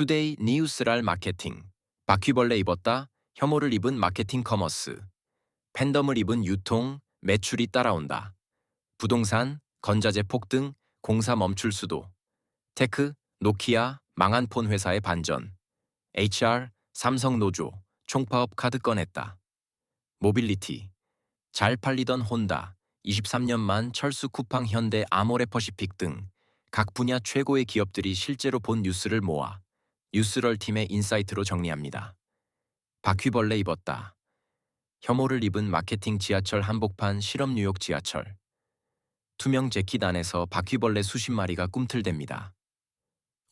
투데이 뉴스랄 마케팅. 바퀴벌레 입었다. 혐오를 입은 마케팅 커머스. 팬덤을 입은 유통, 매출이 따라온다. 부동산, 건자재 폭등, 공사 멈출 수도. 테크, 노키아, 망한 폰 회사의 반전. HR, 삼성 노조, 총파업 카드 꺼냈다. 모빌리티. 잘 팔리던 혼다, 23년만 철수 쿠팡 현대 아모레퍼시픽 등 각 분야 최고의 기업들이 실제로 본 뉴스를 모아 뉴스럴 팀의 인사이트로 정리합니다. 바퀴벌레 입었다. 혐오를 입은 마케팅 지하철 한복판 실업 뉴욕 지하철. 투명 재킷 안에서 바퀴벌레 수십 마리가 꿈틀댑니다.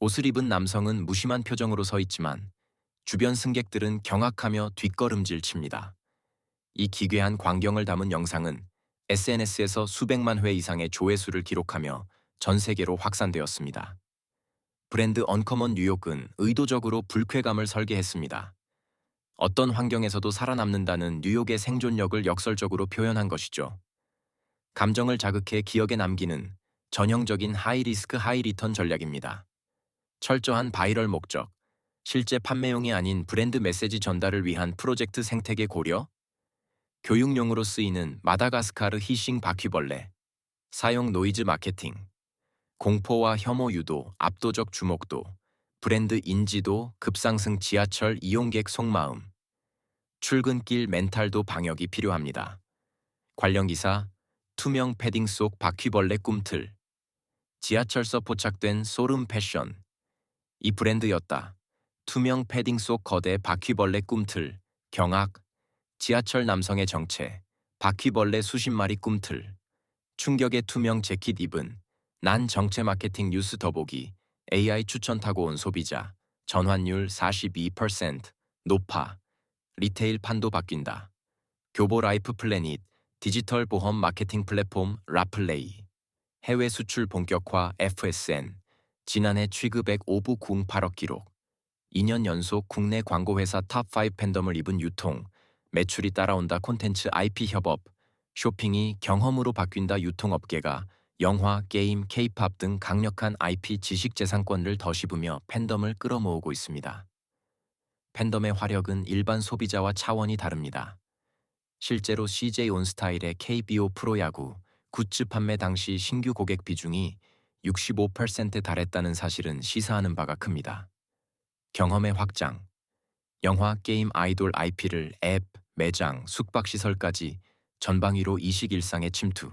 옷을 입은 남성은 무심한 표정으로 서 있지만 주변 승객들은 경악하며 뒷걸음질 칩니다. 이 기괴한 광경을 담은 영상은 SNS에서 수백만 회 이상의 조회수를 기록하며 전 세계로 확산되었습니다. 브랜드 언커먼 뉴욕은 의도적으로 불쾌감을 설계했습니다. 어떤 환경에서도 살아남는다는 뉴욕의 생존력을 역설적으로 표현한 것이죠. 감정을 자극해 기억에 남기는 전형적인 하이리스크 하이리턴 전략입니다. 철저한 바이럴 목적, 실제 판매용이 아닌 브랜드 메시지 전달을 위한 프로젝트 생태계 고려, 교육용으로 쓰이는 마다가스카르 히싱 바퀴벌레, 사용 노이즈 마케팅, 공포와 혐오 유도, 압도적 주목도, 브랜드 인지도, 급상승 지하철 이용객 속마음, 출근길 멘탈도 방역이 필요합니다. 관련 기사, 투명 패딩 속 바퀴벌레 꿈틀, 지하철서 포착된 소름 패션, 이 브랜드였다. 투명 패딩 속 거대 바퀴벌레 꿈틀, 경악, 지하철 남성의 정체, 바퀴벌레 수십 마리 꿈틀, 충격의 투명 재킷 입은, 난 정체 마케팅 뉴스 더보기, AI 추천 타고 온 소비자, 전환율 42%, 높아, 리테일 판도 바뀐다. 교보 라이프 플래닛, 디지털 보험 마케팅 플랫폼 라플레이, 해외 수출 본격화 FSN, 지난해 취급액 5부 98억 기록, 2년 연속 국내 광고회사 탑5 팬덤을 입은 유통, 매출이 따라온다 콘텐츠 IP 협업, 쇼핑이 경험으로 바뀐다 유통업계가 영화, 게임, K-팝 등 강력한 IP 지식재산권을 더 씹으며 팬덤을 끌어모으고 있습니다. 팬덤의 화력은 일반 소비자와 차원이 다릅니다. 실제로 CJ 온스타일의 KBO 프로야구 굿즈 판매 당시 신규 고객 비중이 65%에 달했다는 사실은 시사하는 바가 큽니다. 경험의 확장, 영화, 게임, 아이돌 IP를 앱, 매장, 숙박시설까지 전방위로 이식 일상의 침투.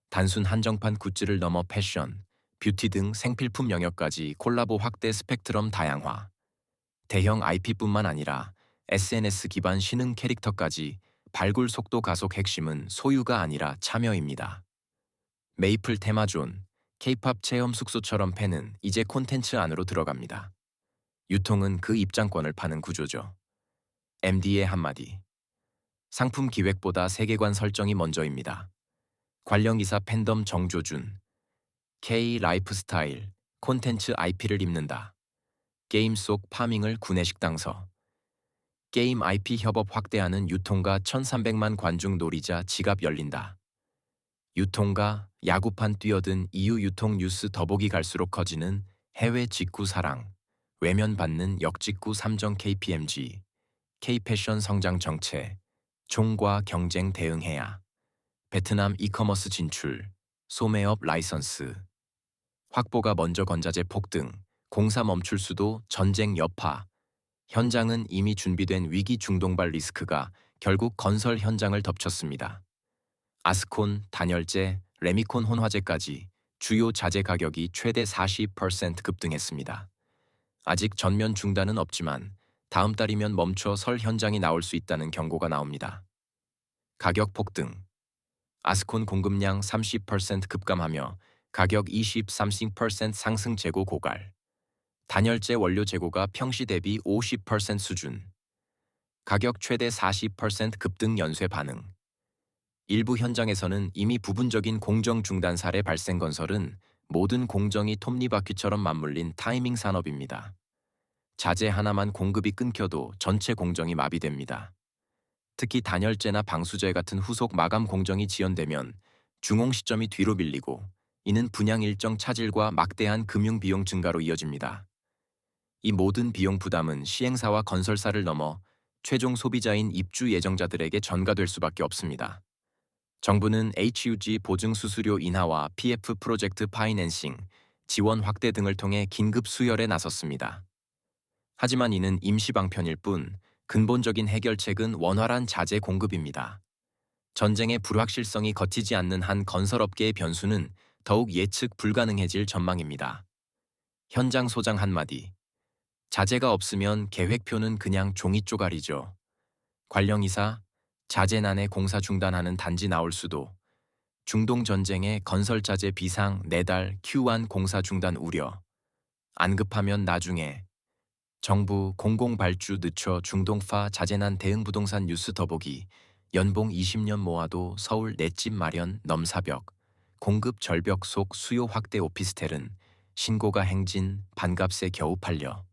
단순 한정판 굿즈를 넘어 패션, 뷰티 등 생필품 영역까지 콜라보 확대 스펙트럼 다양화. 대형 IP뿐만 아니라 SNS 기반 신흥 캐릭터까지 발굴 속도 가속 핵심은 소유가 아니라 참여입니다. 메이플 테마존, K-팝 체험 숙소처럼 팬은 이제 콘텐츠 안으로 들어갑니다. 유통은 그 입장권을 파는 구조죠. MD의 한마디. 상품 기획보다 세계관 설정이 먼저입니다. 관련 기사 팬덤 정조준. K 라이프스타일, 콘텐츠 IP를 입는다. 게임 속 파밍을 구내식당서. 게임 IP 협업 확대하는 유통가 1300만 관중 놀이자 지갑 열린다. 유통가, 야구판 뛰어든 EU 유통 뉴스 더보기 갈수록 커지는 해외 직구 사랑, 외면 받는 역직구 삼정 KPMG, K-패션 성장 정체, 종과 경쟁 대응해야, 베트남 이커머스 진출, 소매업 라이선스, 확보가 먼저 건자재 폭등, 공사 멈출 수도 전쟁 여파, 현장은 이미 준비된 위기 중동발 리스크가 결국 건설 현장을 덮쳤습니다. 아스콘, 단열재, 레미콘 혼화재까지 주요 자재 가격이 최대 40% 급등했습니다. 아직 전면 중단은 없지만 다음 달이면 멈춰 설 현장이 나올 수 있다는 경고가 나옵니다. 가격 폭등. 아스콘 공급량 30% 급감하며 가격 30% 상승 재고 고갈. 단열재 원료 재고가 평시 대비 50% 수준. 가격 최대 40% 급등 연쇄 반응. 일부 현장에서는 이미 부분적인 공정 중단 사례 발생. 건설은 모든 공정이 톱니바퀴처럼 맞물린 타이밍 산업입니다. 자재 하나만 공급이 끊겨도 전체 공정이 마비됩니다. 특히 단열재나 방수제 같은 후속 마감 공정이 지연되면 중홍 시점이 뒤로 밀리고 이는 분양 일정 차질과 막대한 금융 비용 증가로 이어집니다. 이 모든 비용 부담은 시행사와 건설사를 넘어 최종 소비자인 입주 예정자들에게 전가될 수밖에 없습니다. 정부는 HUG 보증 수수료 인하와 PF 프로젝트 파이낸싱, 지원 확대 등을 통해 긴급 수혈에 나섰습니다. 하지만 이는 임시 방편일 뿐 근본적인 해결책은 원활한 자재 공급입니다. 전쟁의 불확실성이 걷히지 않는 한 건설업계의 변수는 더욱 예측 불가능해질 전망입니다. 현장 소장 한마디. 자재가 없으면 계획표는 그냥 종이 쪼가리죠. 관령이사, 자재난에 공사 중단하는 단지 나올 수도. 중동 전쟁의 건설자재 비상 4달 Q1 공사 중단 우려. 안 급하면 나중에. 정부 공공발주 늦춰 중동파 자재난 대응 부동산 뉴스 더보기. 연봉 20년 모아도 서울 넷집 마련 넘사벽. 공급 절벽 속 수요 확대 오피스텔은 신고가 행진 반값에 겨우 팔려.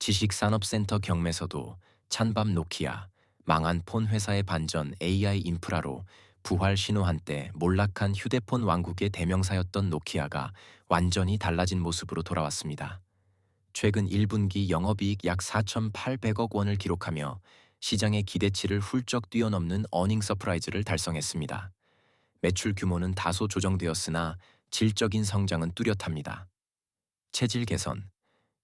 지식산업센터 경매서도 찬밥 노키아, 망한 폰 회사의 반전 AI 인프라로 부활 신호한 때 몰락한 휴대폰 왕국의 대명사였던 노키아가 완전히 달라진 모습으로 돌아왔습니다. 최근 1분기 영업이익 약 4,800억 원을 기록하며 시장의 기대치를 훌쩍 뛰어넘는 어닝 서프라이즈를 달성했습니다. 매출 규모는 다소 조정되었으나 질적인 성장은 뚜렷합니다. 체질 개선,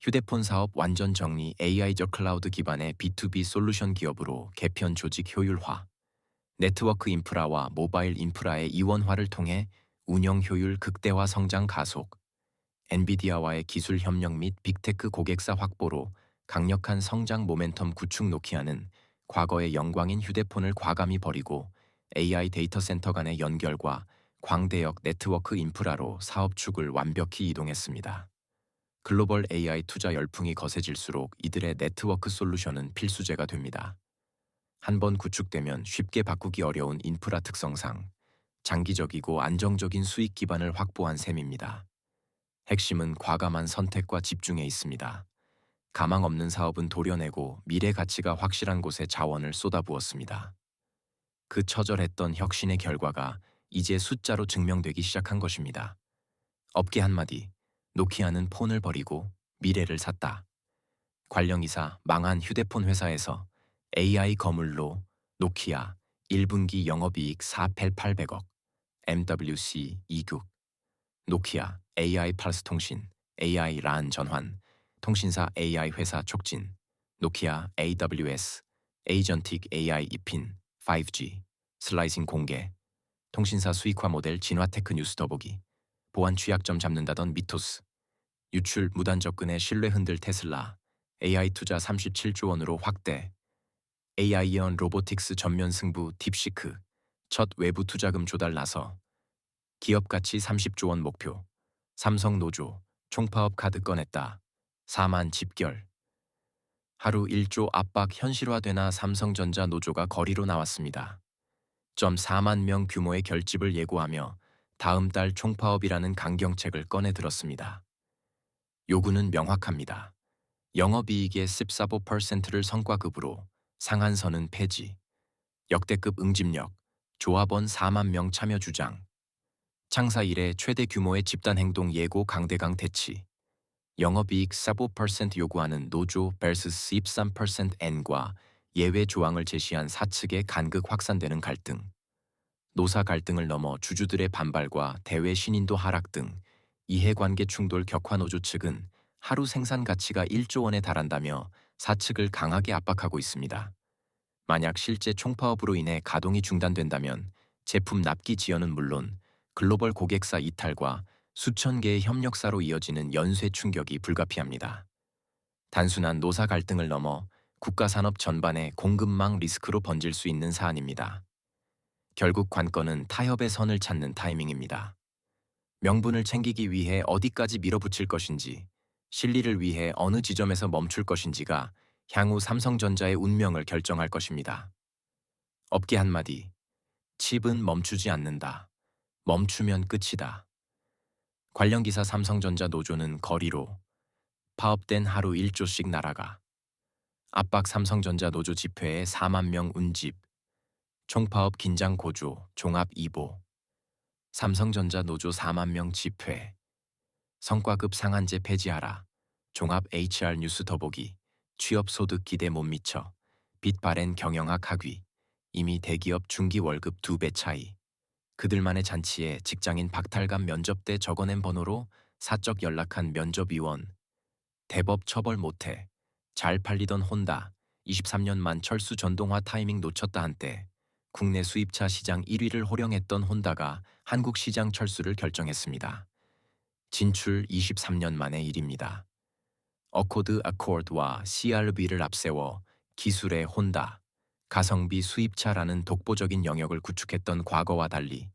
휴대폰 사업 완전 정리 AI적 클라우드 기반의 B2B 솔루션 기업으로 개편 조직 효율화, 네트워크 인프라와 모바일 인프라의 이원화를 통해 운영 효율 극대화 성장 가속, 엔비디아와의 기술 협력 및 빅테크 고객사 확보로 강력한 성장 모멘텀 구축 노키아는 과거의 영광인 휴대폰을 과감히 버리고 AI 데이터 센터 간의 연결과 광대역 네트워크 인프라로 사업축을 완벽히 이동했습니다. 글로벌 AI 투자 열풍이 거세질수록 이들의 네트워크 솔루션은 필수제가 됩니다. 한번 구축되면 쉽게 바꾸기 어려운 인프라 특성상 장기적이고 안정적인 수익 기반을 확보한 셈입니다. 핵심은 과감한 선택과 집중에 있습니다. 가망 없는 사업은 도려내고 미래 가치가 확실한 곳에 자원을 쏟아부었습니다. 그 처절했던 혁신의 결과가 이제 숫자로 증명되기 시작한 것입니다. 업계 한마디, 노키아는 폰을 버리고 미래를 샀다. 관령이사 망한 휴대폰 회사에서 AI 거물로 노키아 1분기 영업이익 4,800억, MWC 2국, 노키아 AI 플러스 통신, AI 란 전환, 통신사 AI 회사 촉진, 노키아 AWS, 에이전틱 AI 입힌, 5G, 슬라이싱 공개, 통신사 수익화 모델 진화테크 뉴스 더보기, 보안 취약점 잡는다던 미토스, 유출 무단 접근에 신뢰 흔들 테슬라, AI 투자 37조 원으로 확대, AI연 로보틱스 전면 승부 딥시크, 첫 외부 투자금 조달 나서, 기업 가치 30조 원 목표, 삼성 노조, 총파업 카드 꺼냈다, 4만 집결. 하루 1조 압박 현실화되나 삼성전자 노조가 거리로 나왔습니다. 4만 명 규모의 결집을 예고하며 다음 달 총파업이라는 강경책을 꺼내 들었습니다. 요구는 명확합니다. 영업이익의 14%를 성과급으로, 상한선은 폐지, 역대급 응집력, 조합원 4만 명 참여 주장, 창사 이래 최대 규모의 집단행동 예고 강대강 대치, 영업이익 14% 요구하는 노조 vs 13% N과 예외 조항을 제시한 사측의 간극 확산되는 갈등, 노사 갈등을 넘어 주주들의 반발과 대외 신인도 하락 등 이해관계 충돌 격화 노조 측은 하루 생산 가치가 1조 원에 달한다며 사측을 강하게 압박하고 있습니다. 만약 실제 총파업으로 인해 가동이 중단된다면 제품 납기 지연은 물론 글로벌 고객사 이탈과 수천 개의 협력사로 이어지는 연쇄 충격이 불가피합니다. 단순한 노사 갈등을 넘어 국가산업 전반의 공급망 리스크로 번질 수 있는 사안입니다. 결국 관건은 타협의 선을 찾는 타이밍입니다. 명분을 챙기기 위해 어디까지 밀어붙일 것인지, 실리를 위해 어느 지점에서 멈출 것인지가 향후 삼성전자의 운명을 결정할 것입니다. 업계 한마디, 칩은 멈추지 않는다. 멈추면 끝이다. 관련 기사 삼성전자 노조는 거리로, 파업된 하루 1조씩 날아가, 압박 삼성전자 노조 집회에 4만 명 운집, 총파업 긴장 고조, 종합 2보, 삼성전자 노조 4만 명 집회, 성과급 상한제 폐지하라, 종합 HR 뉴스 더보기, 취업 소득 기대 못 미쳐, 빚 발행 경영학 학위, 이미 대기업 중기 월급 2배 차이. 그들만의 잔치에 직장인 박탈감 면접대 적어낸 번호로 사적 연락한 면접위원. 대법 처벌 못해. 잘 팔리던 혼다. 23년 만 철수 전동화 타이밍 놓쳤다 한때. 국내 수입차 시장 1위를 호령했던 혼다가 한국 시장 철수를 결정했습니다. 진출 23년 만의 일입니다. 어코드 아코드와 CRV를 앞세워 기술의 혼다, 가성비 수입차라는 독보적인 영역을 구축했던 과거와 달리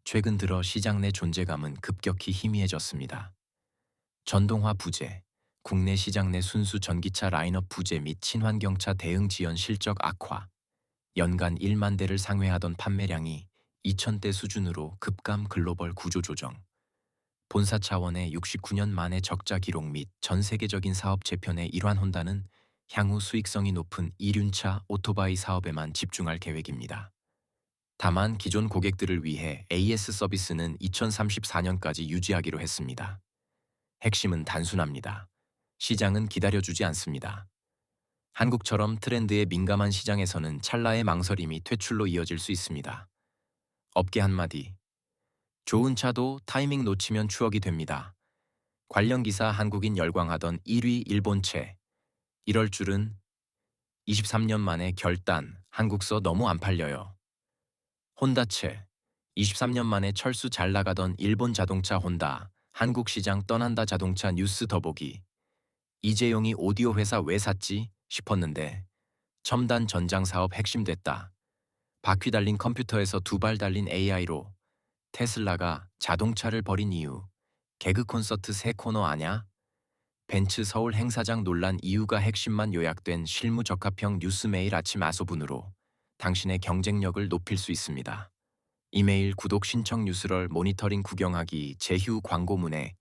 최근 들어 시장 내 존재감은 급격히 희미해졌습니다. 전동화 부재, 국내 시장 내 순수 전기차 라인업 부재 및 친환경차 대응 지연 실적 악화, 연간 1만 대를 상회하던 판매량이 2,000대 수준으로 급감 글로벌 구조 조정, 본사 차원의 69년 만의 적자 기록 및 전 세계적인 사업 재편의 일환 혼다는 향후 수익성이 높은 이륜차 오토바이 사업에만 집중할 계획입니다. 다만 기존 고객들을 위해 AS 서비스는 2034년까지 유지하기로 했습니다. 핵심은 단순합니다. 시장은 기다려주지 않습니다. 한국처럼 트렌드에 민감한 시장에서는 찰나의 망설임이 퇴출로 이어질 수 있습니다. 업계 한마디. 좋은 차도 타이밍 놓치면 추억이 됩니다. 관련 기사 한국인 열광하던 1위 일본채. 이럴 줄은 23년 만에 결단, 한국서 너무 안 팔려요. 혼다채. 23년 만에 철수 잘 나가던 일본 자동차 혼다, 한국 시장 떠난다 자동차 뉴스 더보기. 이재용이 오디오 회사 왜 샀지 싶었는데 첨단 전장 사업 핵심 됐다. 바퀴 달린 컴퓨터에서 2발 달린 AI로 테슬라가 자동차를 버린 이유. 개그 콘서트 새 코너 아냐? 벤츠 서울 행사장 논란 이유가 핵심만 요약된 실무 적합형 뉴스 매일 아침 아소분으로 당신의 경쟁력을 높일 수 있습니다. 이메일 구독 신청 뉴스럴 모니터링 구경하기 제휴 광고문의